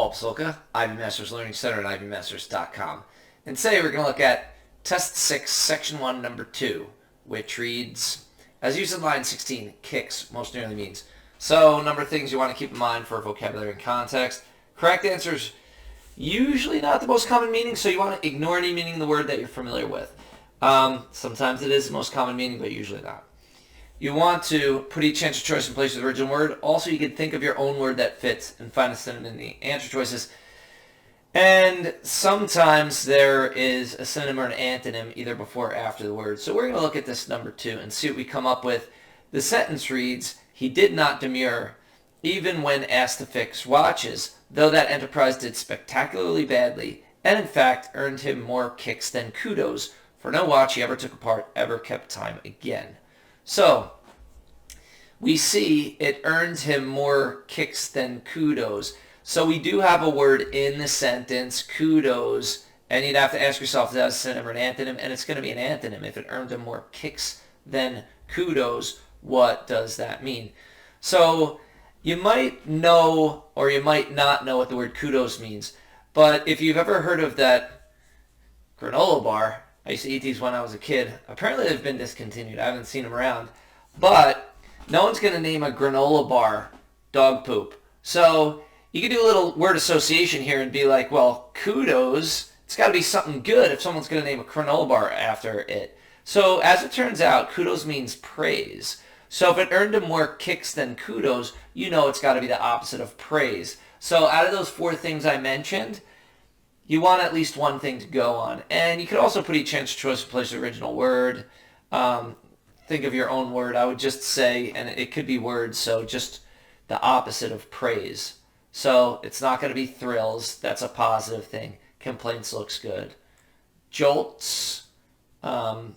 Paul Pasulka, Ivy Masters Learning Center at ivymasters.com. And today we're going to look at Test 6, Section 1, Number 2, which reads, as used in line 16, kicks most nearly means. So, number of things you want to keep in mind for vocabulary and context. Correct answers usually not the most common meaning, so you want to ignore any meaning of the word that you're familiar with. Sometimes it is the most common meaning, but usually not. You want to put each answer choice in place of the original word. Also, you can think of your own word that fits and find a synonym in the answer choices. And sometimes there is a synonym or an antonym either before or after the word. So we're going to look at this number 2 and see what we come up with. The sentence reads, he did not demur, even when asked to fix watches, though that enterprise did spectacularly badly, and in fact earned him more kicks than kudos, for no watch he ever took apart ever kept time again. So, we see it earned him more kicks than kudos. So we do have a word in the sentence, kudos, and you'd have to ask yourself, is that a synonym or an antonym? And it's going to be an antonym. If it earned him more kicks than kudos, what does that mean? So you might know or you might not know what the word kudos means. But if you've ever heard of that granola bar, I used to eat these when I was a kid. Apparently they've been discontinued. I haven't seen them around. But no one's going to name a granola bar dog poop. So you can do a little word association here and be like, well, kudos, it's got to be something good if someone's going to name a granola bar after it. So as it turns out, kudos means praise. So if it earned him more kicks than kudos, you know it's got to be the opposite of praise. So out of those 4 things I mentioned, you want at least one thing to go on. And you could also put each answer choice in place of the original word. Think of your own word. I would just say, and it could be words, so just the opposite of praise. So it's not going to be thrills. That's a positive thing. Complaints looks good. Jolts and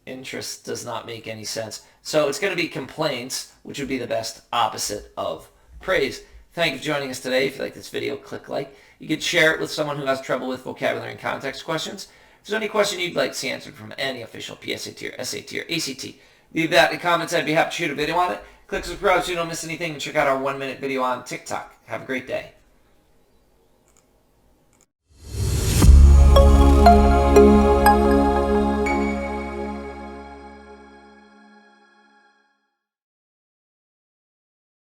interest does not make any sense. So it's going to be complaints, which would be the best opposite of praise. Thank you for joining us today. If you like this video, click like. You can share it with someone who has trouble with vocabulary and context questions. If there's any question you'd like to see answered from any official PSAT or SAT or ACT, leave that in the comments. I'd be happy to shoot a video on it. Click subscribe so you don't miss anything, and check out our 1-minute video on TikTok. Have a great day.